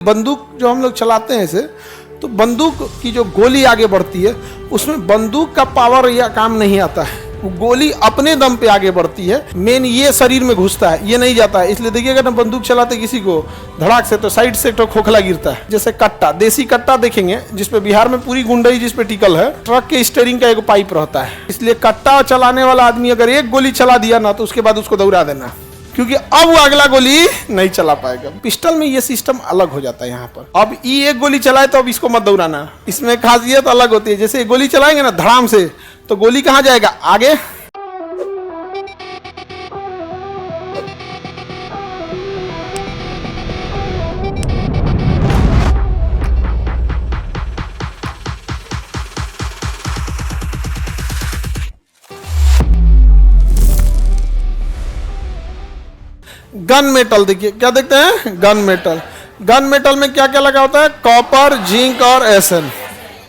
बंदूक जो हम लोग चलाते हैं इसे, तो बंदूक की जो गोली आगे बढ़ती है उसमें बंदूक का पावर या काम नहीं आता है। वो गोली अपने दम पे आगे बढ़ती है, मेन ये शरीर में घुसता है, ये नहीं जाता है। इसलिए देखिएगा ना, बंदूक चलाते किसी को धड़ाक से तो साइड से तो खोखला गिरता है। जैसे कट्टा, देसी कट्टा देखेंगे जिसपे बिहार में पूरी गुंडई जिसपे टिकल है, ट्रक के स्टीयरिंग का एक पाइप रहता है। इसलिए कट्टा चलाने वाला आदमी अगर एक गोली चला दिया ना, तो उसके बाद उसको दौड़ा देना, क्योंकि अब वो अगला गोली नहीं चला पाएगा। पिस्टल में ये सिस्टम अलग हो जाता है। यहाँ पर अब ये एक गोली चलाए तो अब इसको मत दौड़ाना, इसमें खासियत अलग होती है। जैसे गोली चलाएंगे ना धड़ाम से, तो गोली कहाँ जाएगा? आगे। गन मेटल देखिए, क्या देखते हैं? Gun metal. गन मेटल में क्या क्या लगा होता है? कॉपर, जिंक और एसन।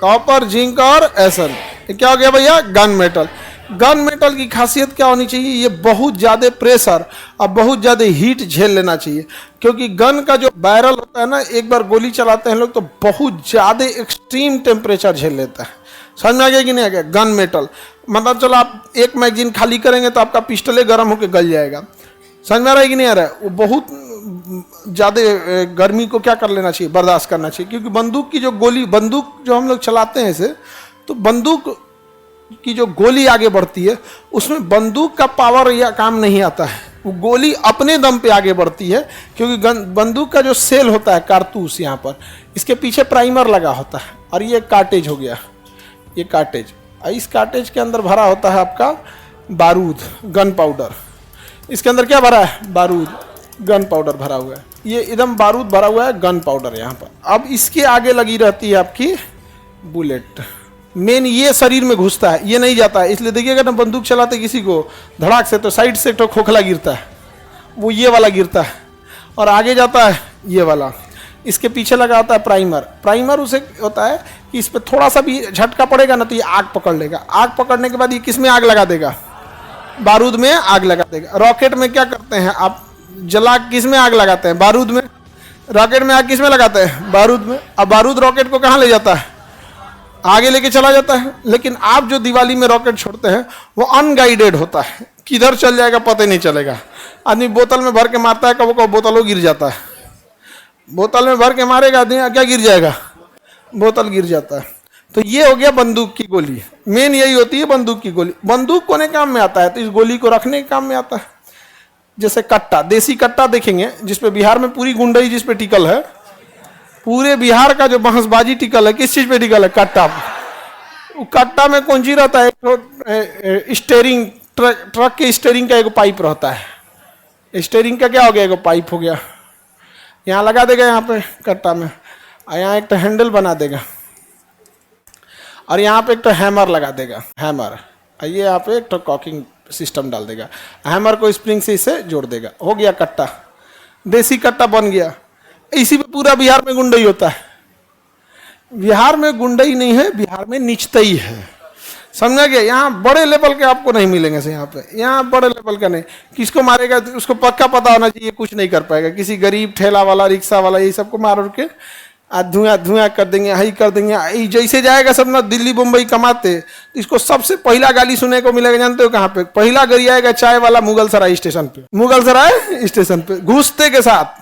कॉपर, जिंक और एसन, ये क्या हो गया भैया? Gun metal. गन मेटल की खासियत क्या होनी चाहिए? ये बहुत ज़्यादा प्रेशर और बहुत ज़्यादा हीट झेल लेना चाहिए, क्योंकि गन का जो बैरल होता है ना, एक बार गोली चलाते हैं लोग तो बहुत ज़्यादा एक्सट्रीम टेम्परेचर झेल लेता है। समझ में आ गया कि नहीं आ गया? गन मेटल मतलब चलो आप एक मैगजीन खाली करेंगे तो आपका पिस्टले गर्म होकर गल जाएगा। समझ में आ रहा है कि नहीं आ रहा है? वो बहुत ज़्यादा गर्मी को क्या कर लेना चाहिए? बर्दाश्त करना चाहिए, क्योंकि बंदूक की जो गोली, बंदूक जो हम लोग चलाते हैं इसे, तो बंदूक की जो गोली आगे बढ़ती है उसमें बंदूक का पावर या काम नहीं आता है। वो गोली अपने दम पे आगे बढ़ती है, क्योंकि बंदूक का जो सेल होता है, कारतूस, यहाँ पर इसके पीछे प्राइमर लगा होता है। और ये कार्टेज हो गया, ये कार्टेज। इस कार्टेज के अंदर भरा होता है आपका बारूद, गन पाउडर। इसके अंदर क्या भरा है? बारूद, गन पाउडर भरा हुआ है। ये एकदम बारूद भरा हुआ है, गन पाउडर यहाँ पर। अब इसके आगे लगी रहती है आपकी बुलेट। मेन ये शरीर में घुसता है, ये नहीं जाता है। इसलिए देखिएगा ना, बंदूक चलाते किसी को धड़ाक से तो साइड से तो खोखला गिरता है, वो ये वाला गिरता है, और आगे जाता है ये वाला। इसके पीछे लगा होता है प्राइमर। प्राइमर उसे होता है कि इस पर थोड़ा सा भी झटका पड़ेगा ना तो ये आग पकड़ लेगा। आग पकड़ने के बाद ये किस में आग लगा देगा? बारूद में आग लगा देगा। रॉकेट में क्या करते हैं आप? जला किस में आग लगाते हैं? बारूद में। रॉकेट में आग किस में लगाते हैं? बारूद में। अब बारूद रॉकेट को कहाँ ले जाता है? आगे लेके चला जाता है। लेकिन आप जो दिवाली में रॉकेट छोड़ते हैं वो अनगाइडेड होता है, किधर चल जाएगा पता ही नहीं चलेगा। आदमी बोतल में भर के मारता है, कब बोतलों गिर जाता है। बोतल में भर के मारेगा आदमी, क्या गिर जाएगा? बोतल गिर जाता है। तो ये हो गया बंदूक की गोली। मेन यही होती है बंदूक की गोली। बंदूक कोने काम में आता है तो इस गोली को रखने के काम में आता है। जैसे कट्टा, देसी कट्टा देखेंगे जिसपे बिहार में पूरी गुंडई जिसपे टिकल है, पूरे बिहार का जो बहसबाजी टिकल है, किस चीज पे टिकल है? कट्टा। कट्टा में कौन चीज रहता है? स्टीयरिंग, ट्रक के स्टीयरिंग का एक पाइप रहता है। स्टीयरिंग का क्या हो गया? एक पाइप हो गया, यहाँ लगा देगा यहाँ पे कट्टा में, और यहाँ एक तो हैंडल बना देगा, और यहाँ पे एक तो हैमर लगा देगा, हैमर। ये यहाँ पे एक तो कॉकिंग सिस्टम डाल देगा, हैमर को स्प्रिंग से इसे जोड़ देगा। हो गया कट्टा, देसी कट्टा बन गया। इसी पे पूरा बिहार में गुंडई होता है। बिहार में गुंडई नहीं है, बिहार में निचतई है। समझा गया? यहाँ बड़े लेवल के आपको नहीं मिलेंगे से, यहाँ पे यहाँ बड़े लेवल का नहीं। किसको मारेगा उसको पक्का पता होना चाहिए, कुछ नहीं कर पाएगा। किसी गरीब ठेला वाला, रिक्शा वाला, ये सबको मार के धुआं धुआं कर देंगे, हाई कर देंगे। जैसे जाएगा सब ना दिल्ली मुंबई कमाते, तो इसको सबसे पहला गाली सुनने को मिलेगा, जानते हो कहाँ पे? पहला गाड़ी आएगा चाय वाला मुगल सराय स्टेशन पे। मुगल सराय स्टेशन पे घुसते के साथ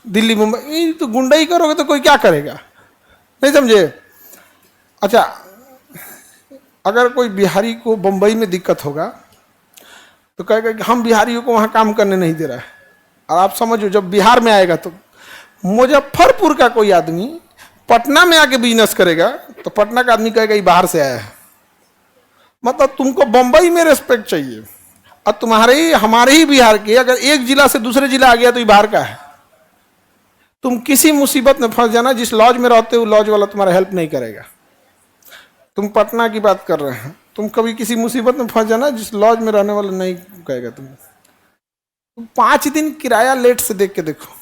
दिल्ली मुंबई। तो गुंडई करोगे तो कोई क्या करेगा? नहीं समझे? अच्छा, अगर कोई बिहारी को बम्बई में दिक्कत होगा तो कहेगा कि हम बिहारियों को वहाँ काम करने नहीं दे रहा है। और आप समझो, जब बिहार में आएगा तो मुजफ्फरपुर का कोई आदमी पटना में आके बिजनेस करेगा तो पटना का आदमी कहेगा ये बाहर से आया है। मतलब तुमको बम्बई में रेस्पेक्ट चाहिए, और तुम्हारे ही हमारे ही बिहार के अगर एक जिला से दूसरे जिला आ गया तो ये बाहर का है। तुम किसी मुसीबत में फंस जाना, जिस लॉज में रहते हो लॉज वाला तुम्हारा हेल्प नहीं करेगा। तुम पटना की बात कर रहे हैं, तुम कभी किसी मुसीबत में फंस जाना, जिस लॉज में रहने वाला नहीं कहेगा। तुम 5 दिन किराया लेट से देख के देखो,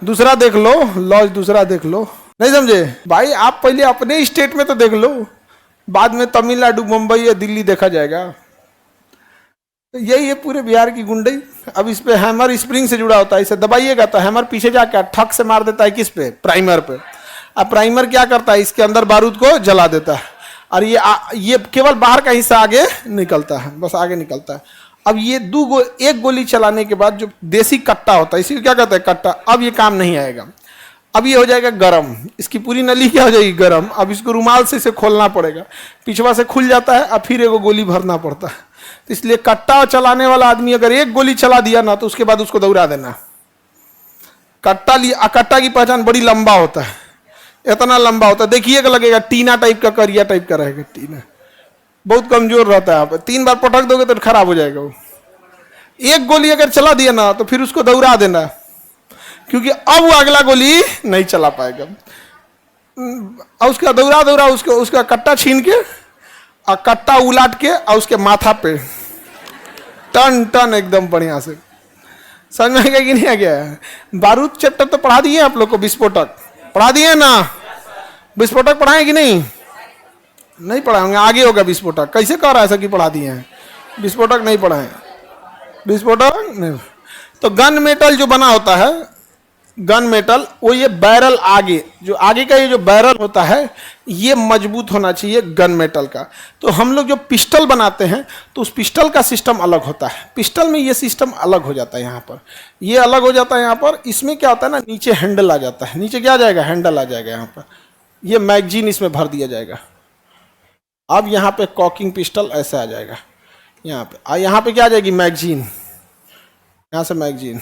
दूसरा देख लो, लॉज दूसरा देख लो। नहीं समझे भाई? आप पहले अपने स्टेट में तो देख लो, बाद में तमिलनाडु, मुंबई या दिल्ली देखा जाएगा। तो यही है पूरे बिहार की गुंडई। अब इस पे हैमर स्प्रिंग से जुड़ा होता है, इसे दबाइएगा तो हैमर पीछे जाके ठक से मार देता है किस पे, प्राइमर पे। अब प्राइमर क्या करता है, इसके अंदर बारूद को जला देता है, और ये केवल बाहर का हिस्सा आगे निकलता है, बस आगे निकलता है। अब ये एक गोली चलाने के बाद जो देसी कट्टा होता है, इसी को क्या कहते हैं, कट्टा, अब ये काम नहीं आएगा। अब ये हो जाएगा गरम, इसकी पूरी नली क्या हो जाएगी, गरम। अब इसको रुमाल से इसे खोलना पड़ेगा, पिछवा से खुल जाता है, अब फिर एगो गोली भरना पड़ता है। तो इसलिए कट्टा चलाने वाला आदमी अगर एक गोली चला दिया ना, तो उसके बाद उसको दौड़ा देना। कट्टा की पहचान बड़ी लंबा होता है, इतना लंबा होता है, देखिएगा लगेगा टीना टाइप का, करिया टाइप का रहेगा, टीना बहुत कमजोर रहता है। आप 3 बार पटक दोगे तो खराब हो जाएगा वो। एक गोली अगर चला दिया ना, तो फिर उसको दौड़ा देना, क्योंकि अब वो अगला गोली नहीं चला पाएगा। और उसका दौरा उसका कट्टा छीन के और कट्टा उलाट के और उसके माथा पे टन टन एकदम बढ़िया से। समझ में आ गया कि नहीं आ गया? बारूद चैप्टर तो पढ़ा दिए आप लोग को, विस्फोटक पढ़ा दिए ना, विस्फोटक पढ़ाए कि नहीं? नहीं पढ़ाएंगे, आगे होगा विस्फोटक। कैसे कह रहा है कि पढ़ा दिए हैं, विस्फोटक नहीं पढ़ाए, विस्फोटक नहीं। तो गन मेटल जो बना होता है, गन मेटल, वो ये बैरल आगे, जो आगे का ये जो बैरल होता है, ये मजबूत होना चाहिए गन मेटल का। तो हम लोग जो पिस्टल बनाते हैं, तो उस पिस्टल का सिस्टम अलग होता है। पिस्टल में ये सिस्टम अलग हो जाता है, यहाँ पर ये अलग हो जाता है। यहाँ पर इसमें क्या होता है ना, नीचे हैंडल आ जाता है, नीचे क्या आ जाएगा, हैंडल आ जाएगा। यहाँ पर ये मैगजीन इसमें भर दिया जाएगा। अब यहाँ पे कॉकिंग पिस्टल ऐसे आ जाएगा, यहाँ पे यहाँ पे क्या आ जाएगी, मैगजीन, यहाँ से मैगजीन,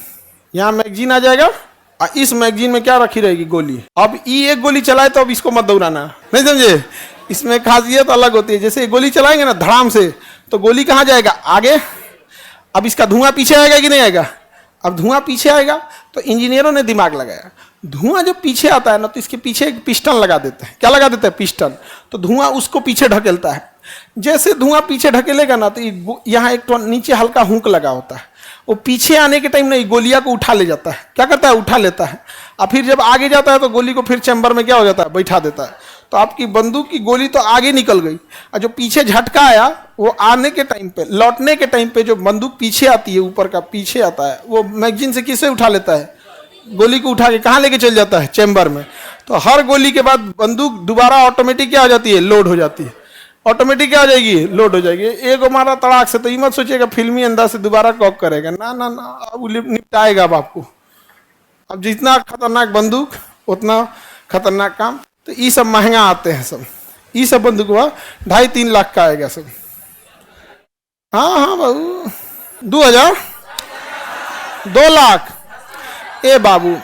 यहाँ मैगजीन आ जाएगा। और इस मैगजीन में क्या रखी रहेगी, गोली। अब ये एक गोली चलाए तो अब इसको मत दौड़ाना, नहीं समझे? इसमें खासियत अलग होती है। जैसे गोली चलाएंगे ना धड़ाम से, तो गोली कहाँ जाएगा, आगे। अब इसका धुआं पीछे आएगा कि नहीं आएगा? अब धुआं पीछे आएगा तो इंजीनियरों ने दिमाग लगाया, धुआं जब पीछे आता है ना, तो इसके पीछे एक पिस्टन लगा देते हैं। क्या लगा देते हैं, पिस्टन। तो धुआं उसको पीछे ढकेलता है। जैसे धुआं पीछे ढकेलेगा ना, तो यहाँ एक तो नीचे हल्का हुक लगा होता है, वो पीछे आने के टाइम ना गोलियां को उठा ले जाता है। क्या करता है, उठा लेता है। और फिर जब आगे जाता है तो गोली को फिर चैम्बर में क्या हो जाता है, बैठा देता है। तो आपकी बंदूक की गोली तो आगे निकल गई, और जो पीछे झटका आया, वो आने के टाइम पे, लौटने के टाइम पे जो बंदूक पीछे आती है, ऊपर का पीछे आता है, वो मैगजीन से किससे उठा लेता है, गोली को उठा के कहाँ लेके चल जाता है, चैम्बर में। तो हर गोली के बाद बंदूक दोबारा ऑटोमेटिक क्या हो जाती है, लोड हो जाती है। ऑटोमेटिक क्या हो जाएगी, लोड हो जाएगी। एक मारा तड़ाक से, तो ये मत सोचिएगा फिल्मी अंदाज से दोबारा कॉक करेगा, ना ना ना, अब निपटाएगा अब आपको। अब जितना खतरनाक बंदूक उतना खतरनाक काम। तो ये सब महंगा आते हैं सब, ये सब बंदूक हुआ 2.5-3 लाख का आएगा सब। हाँ हाँ बाबू, 2000, 2 लाख। ए बाबू,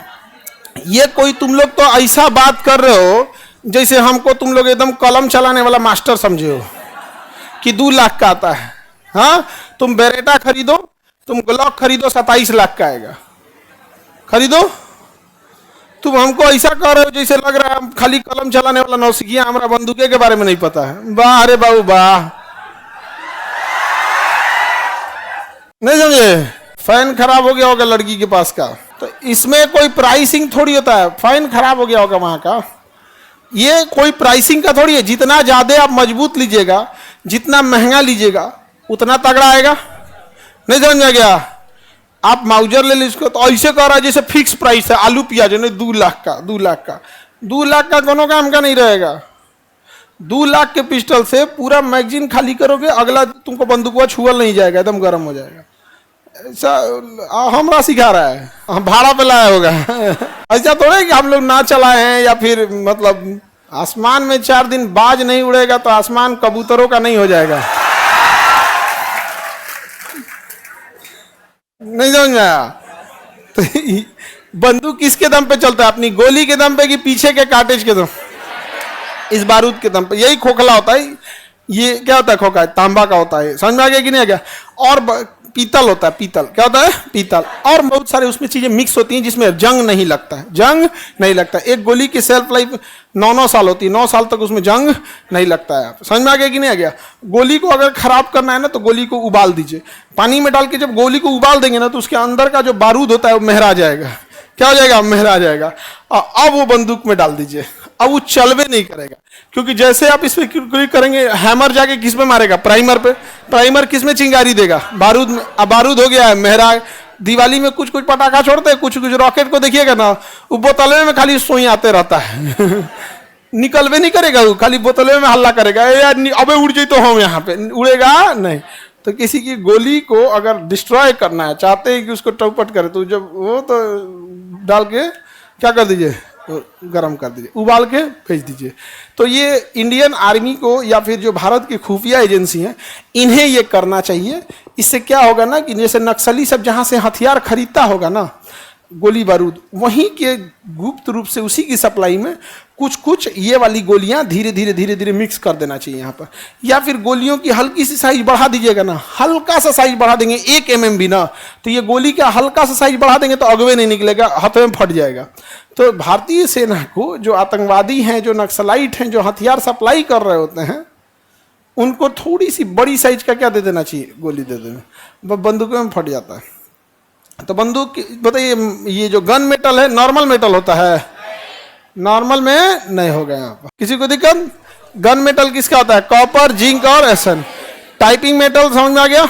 ये कोई तुम लोग तो ऐसा बात कर रहे हो जैसे हमको तुम लोग एकदम कलम चलाने वाला मास्टर समझे हो कि 2 लाख का आता है। हाँ, तुम बेरेटा खरीदो, तुम ग्लॉक खरीदो, 27 लाख का आएगा, खरीदो। तुम हमको ऐसा कह रहे हो जैसे लग रहा है खाली कलम चलाने वाला नौसिखिया, हमारा बंदूके के बारे में नहीं पता है। वाह अरे बाबू वाह, नहीं समझे? फैन खराब हो गया होगा लड़की के पास का, तो इसमें कोई प्राइसिंग थोड़ी होता है। फैन खराब हो गया होगा वहां का, ये कोई प्राइसिंग का थोड़ी है। जितना ज्यादा आप मजबूत लीजिएगा, जितना महंगा लीजिएगा, उतना तगड़ा आएगा। नहीं समझ में गया? आप माउजर ले लीजिए, इसको तो ऐसे कह रहा है जैसे फिक्स प्राइस है, आलू प्याज नहीं, 2 लाख का, 2 लाख का, 2 लाख का कोनो काम का नहीं रहेगा। 2 लाख के पिस्टल से पूरा मैगजीन खाली करोगे, अगला तुमको बंदूक छुआ नहीं जाएगा, एकदम गर्म हो जाएगा। ऐसा हमरा सिखा रहा है, हम भाड़ा पे लाया होगा। ऐसा थोड़ा कि हम लोग ना चलाए हैं, या फिर मतलब आसमान में 4 दिन बाज नहीं उड़ेगा तो आसमान कबूतरों का नहीं हो जाएगा। नहीं समझ में आया? तो बंदूक किसके दम पे चलता है, अपनी गोली के दम पे कि पीछे के कार्टेज के दम? इस बारूद के दम पे। यही खोखला होता है। ये क्या होता है, खोखा तांबा का होता है। समझ में आ गया कि नहीं आ गया? और पीतल होता है, पीतल क्या होता है, पीतल। और बहुत सारे उसमें चीजें मिक्स होती हैं जिसमें जंग नहीं लगता है, जंग नहीं लगता। एक गोली की सेल्फ लाइफ 9 साल होती है, 9 साल तक उसमें जंग नहीं लगता है। समझ में आ गया कि नहीं आ गया? गोली को अगर खराब करना है ना, तो गोली को उबाल दीजिए, पानी में डाल के जब गोली को उबाल देंगे ना, तो उसके अंदर का जो बारूद होता है वो महरा जाएगा। क्या हो जाएगा, महरा जाएगा। अब वो बंदूक में डाल दीजिए, अब वो चलवे नहीं करेगा, क्योंकि जैसे आप इस पे क्लिक करेंगे, हैमर जाके किस पे मारेगा, प्राइमर पे। प्राइमर किस में चिंगारी देगा, बारूद में। अब बारूद हो गया है, महरा। दिवाली में कुछ कुछ पटाखा छोड़ते हैं, कुछ कुछ रॉकेट को देखिएगा ना, वो बोतलवे में खाली सोई आते रहता है निकलवे नहीं करेगा, वो खाली बोतलवे में हल्ला करेगा, यार अबे उड़ जाए तो हम यहाँ पे, उड़ेगा नहीं। तो किसी की गोली को अगर डिस्ट्रॉय करना है, चाहते हैं कि उसको टौपट करे, तो जब वो तो डाल के क्या कर दीजिए, गरम कर दीजिए, उबाल के भेज दीजिए। तो ये इंडियन आर्मी को या फिर जो भारत की खुफिया एजेंसी हैं, इन्हें ये करना चाहिए। इससे क्या होगा ना कि जैसे नक्सली सब जहाँ से हथियार खरीदता होगा ना, गोली बारूद, वहीं के गुप्त रूप से उसी की सप्लाई में कुछ कुछ ये वाली गोलियां धीरे धीरे मिक्स कर देना चाहिए यहाँ पर। या फिर गोलियों की हल्की सी साइज बढ़ा दीजिएगा ना, हल्का सा साइज बढ़ा देंगे, 1 mm भी ना, तो ये गोली का हल्का सा साइज बढ़ा देंगे तो अगवे नहीं निकलेगा, हाथ में फट जाएगा। तो भारतीय सेना को जो आतंकवादी हैं, जो नक्सलाइट हैं, जो हथियार सप्लाई कर रहे होते हैं, उनको थोड़ी सी बड़ी साइज का क्या दे देना चाहिए, गोली दे देना, बंदूकों में फट जाता है। तो बंदूक बताइए, ये जो गन मेटल है नॉर्मल मेटल होता है, नॉर्मल में नहीं होगा यहाँ पर किसी को दिक्कत। गन मेटल किसका होता है, कॉपर, जिंक और एसन। टाइपिंग मेटल समझ में आ गया।